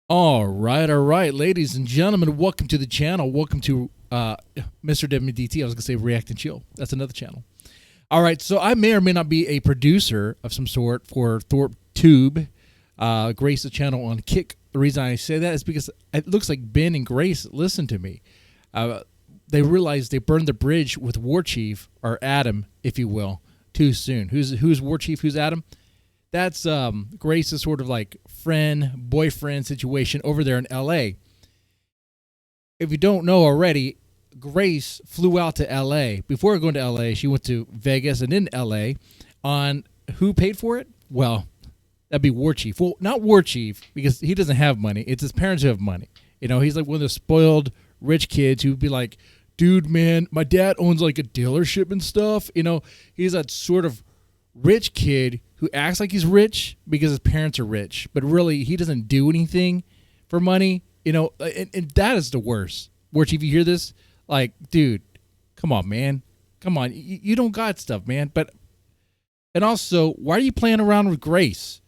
All right, ladies and gentlemen, welcome to the channel. Welcome to Mr. WDT. I was gonna say React and Chill. That's another channel. All right, so I may or may not be a producer of some sort for Thorp Tube, Grace's channel on Kick. The reason I say that is because it looks like Ben and Grace listen to me. They realized they burned the bridge with Warchief, or Adam, if you will, too soon. Who's Warchief? Who's Adam? That's Grace's sort of like friend, boyfriend situation over there in LA. If you don't know already, Grace flew out to LA. Before going to LA, she went to Vegas and then LA on who paid for it? Well, that'd be Warchief. Well, not Warchief, because he doesn't have money. It's his parents who have money. You know, he's like one of the spoiled rich kids who'd be like, dude, man, my dad owns like a dealership and stuff. You know, he's that sort of rich kid who acts like he's rich because his parents are rich, but really he doesn't do anything for money, you know, and that is the worst. Which if you hear this, like, dude, come on, man. Come on. You don't got stuff, man. And also, why are you playing around with Grace?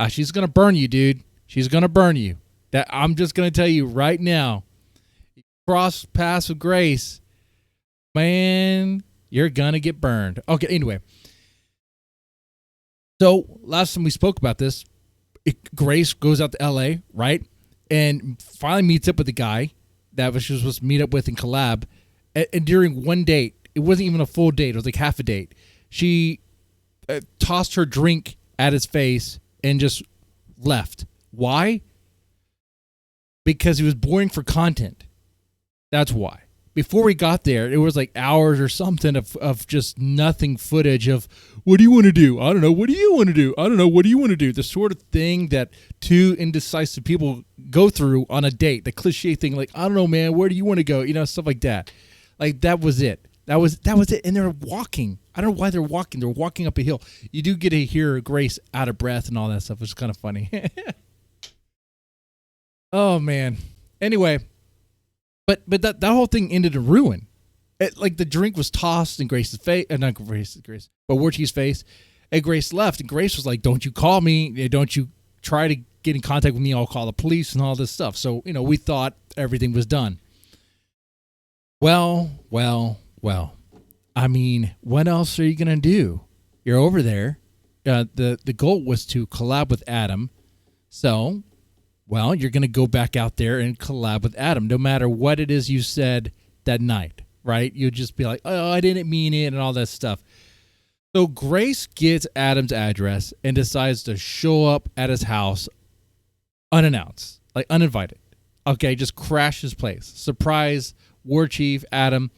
She's going to burn you, dude. She's going to burn you. That I'm just going to tell you right now. Cross paths with Grace, man, you're going to get burned. Okay, anyway. So last time we spoke about this, Grace goes out to LA, right? And finally meets up with the guy that she was supposed to meet up with in collab. And during one date, it wasn't even a full date. It was like half a date. She tossed her drink at his face and just left. Why? Because he was boring for content. That's why. Before we got there, it was like hours or something of just nothing footage of, what do you want to do? I don't know. What do you want to do? I don't know. What do you want to do? The sort of thing that two indecisive people go through on a date. The cliche thing like, I don't know, man. Where do you want to go? You know, stuff like that. Like, that was it. That was it. And they're walking. I don't know why they're walking. They're walking up a hill. You do get to hear Grace out of breath and all that stuff, which is kind of funny. Oh, man. Anyway. But that whole thing ended in ruin. Like the drink was tossed in Grace's face, not Grace, but Warchief's face, and Grace left. And Grace was like, "Don't you call me? Don't you try to get in contact with me? I'll call the police and all this stuff." So we thought everything was done. Well. I mean, what else are you gonna do? You're over there. The goal was to collab with Adam, so. Well, you're going to go back out there and collab with Adam, no matter what it is you said that night, right? You'd just be like, oh, I didn't mean it and all that stuff. So Grace gets Adam's address and decides to show up at his house unannounced, like uninvited. Okay, just crash his place. Surprise Warchief Adam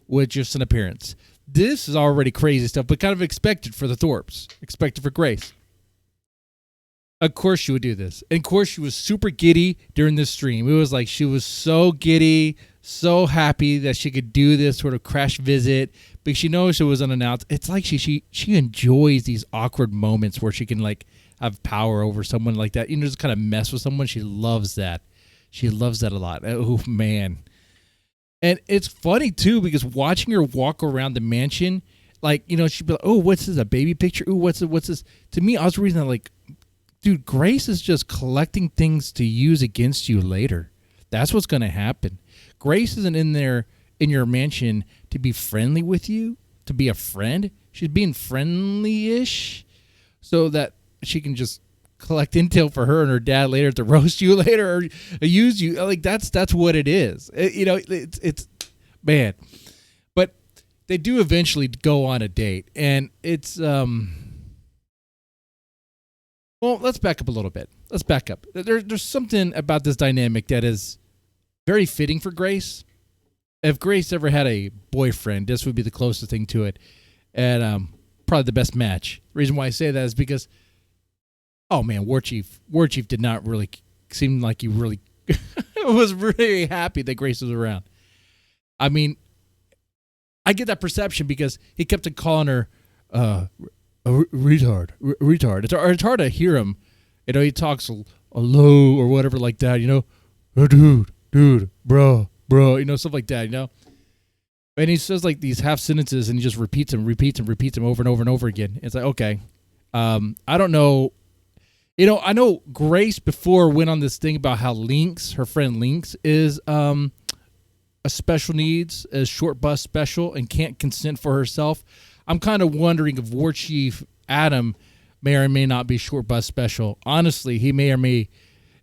with just an appearance. This is already crazy stuff, but kind of expected for the Thorps, expected for Grace. Of course she would do this. And of course she was super giddy during this stream. It was like she was so giddy, so happy that she could do this sort of crash visit, but she knows it was unannounced. It's like she enjoys these awkward moments where she can like have power over someone like that. Just kind of mess with someone. She loves that. She loves that a lot. Oh, man. And it's funny, too, because watching her walk around the mansion, like, she'd be like, oh, what's this, a baby picture? Ooh, what's this? To me, I was reading that like, dude, Grace is just collecting things to use against you later. That's what's going to happen. Grace isn't in there in your mansion to be friendly with you, to be a friend. She's being friendly-ish so that she can just collect intel for her and her dad later to roast you later or use you. Like, that's what it is. It's man. But they do eventually go on a date, and it's well, let's back up a little bit. Let's back up. There's something about this dynamic that is very fitting for Grace. If Grace ever had a boyfriend, this would be the closest thing to it. And probably the best match. The reason why I say that is because, oh man, Warchief did not really seem like he really was really happy that Grace was around. I mean, I get that perception because he kept on calling her retard. It's hard to hear him. He talks a low or whatever like that. Oh, dude, bro, stuff like that. And he says like these half sentences and he just repeats them over and over and over again. It's like, okay, I don't know You know, I know Grace before went on this thing about how Lynx, her friend Lynx, is a special needs, a short bus special, and can't consent for herself. I'm kind of wondering if Warchief Adam may or may not be short bus special. Honestly, he may or may,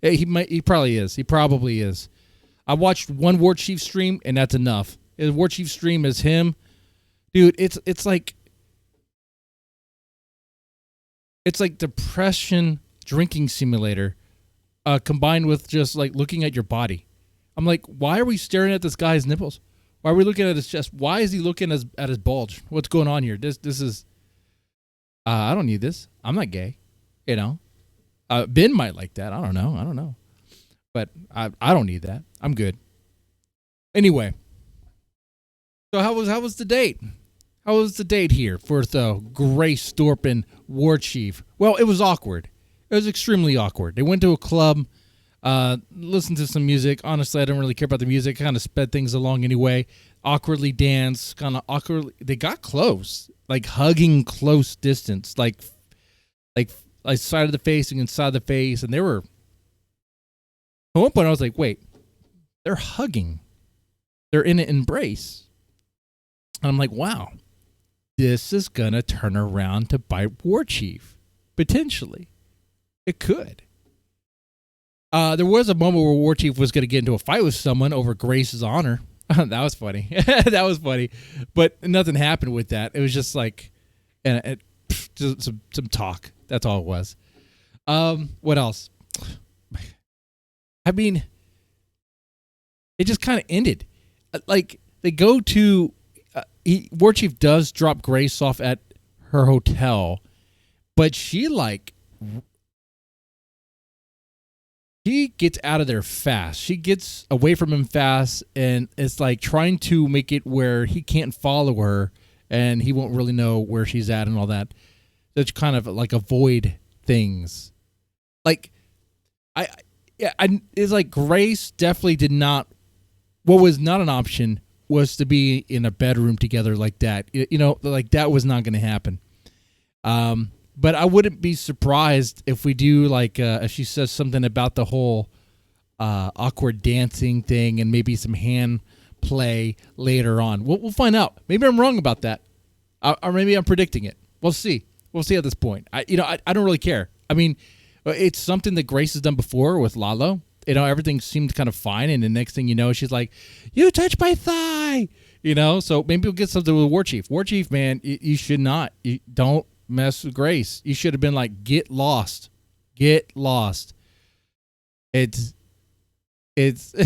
he probably is. He probably is. I watched one Warchief stream, and that's enough. The Warchief stream is him, dude. It's like depression drinking simulator, combined with just like looking at your body. I'm like, why are we staring at this guy's nipples? Why are we looking at his chest? Why is he looking at his bulge? What's going on here? This is. I don't need this. I'm not gay, you know. Ben might like that. I don't know. But I don't need that. I'm good. Anyway, so how was the date? How was the date here for the Grace, Thorp, and Warchief? Well, it was awkward. It was extremely awkward. They went to a club, listened to some music. Honestly, I didn't really care about the music. Kind of sped things along anyway. Awkwardly danced, kind of awkwardly. They got close, like hugging close distance, like side of the face and inside the face. And they were, at one point I was like, wait, they're hugging. They're in an embrace. And I'm like, wow, this is going to turn around to bite Warchief. Potentially. It could. There was a moment where Warchief was going to get into a fight with someone over Grace's honor. That was funny. That was funny. But nothing happened with that. It was just like just some talk. That's all it was. What else? I mean, it just kind of ended. Like, they go to... Warchief does drop Grace off at her hotel, but she gets out of there fast. She gets away from him fast, and it's like trying to make it where he can't follow her and he won't really know where she's at and all that. That's kind of like avoid things. Like, it's like Grace definitely did not. What was not an option was to be in a bedroom together like that. You know, like that was not going to happen. But I wouldn't be surprised if we do like if she says something about the whole awkward dancing thing and maybe some hand play later on. We'll find out. Maybe I'm wrong about that, or maybe I'm predicting it. We'll see. We'll see at this point. I don't really care. I mean, it's something that Grace has done before with Lalo. You know, everything seemed kind of fine, and the next thing you know, she's like, "You touched my thigh," you know. So maybe we'll get something with Warchief. Warchief, man, you should not. You don't mess with Grace. You should have been like, "Get lost, get lost." It's. You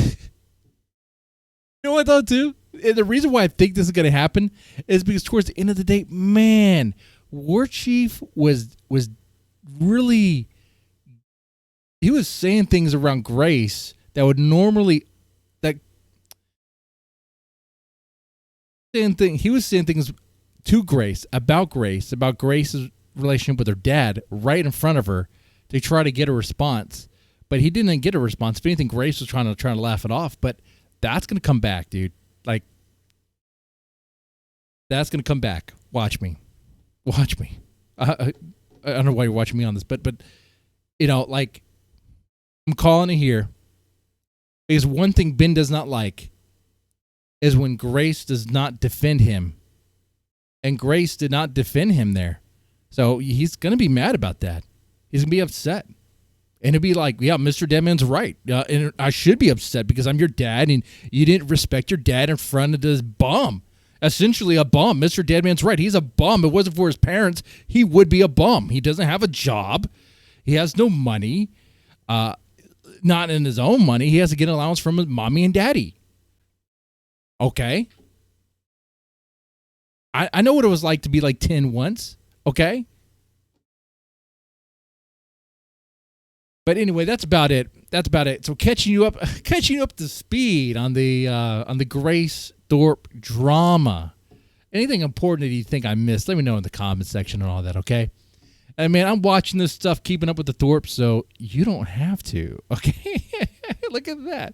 know what though, too? And the reason why I think this is going to happen is because towards the end of the day, man, Warchief was really. He was saying things around Grace that would normally he was saying things to Grace about Grace's relationship with her dad right in front of her to try to get a response. But he didn't get a response. If anything, Grace was trying to laugh it off. But that's gonna come back, dude. Like, that's gonna come back. Watch me. I don't know why you're watching me on this, but you know, like, I'm calling it here because one thing Ben does not like is when Grace does not defend him. And Grace did not defend him there. So he's going to be mad about that. He's going to be upset. And it'll be like, yeah, Mr. Deadman's right. And I should be upset because I'm your dad and you didn't respect your dad in front of this bum. Essentially a bum. Mr. Deadman's right. He's a bum. If it wasn't for his parents, he would be a bum. He doesn't have a job. He has no money. Not in his own money. He has to get an allowance from his mommy and daddy. Okay. I know what it was like to be like 10 once. Okay. But anyway, that's about it. So catching you up to speed on the Grace Thorp drama. Anything important that you think I missed, let me know in the comments section and all that, okay? And man, I'm watching this stuff, keeping up with the Thorp, so you don't have to, okay? Look at that.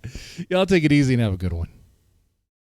Y'all take it easy and have a good one.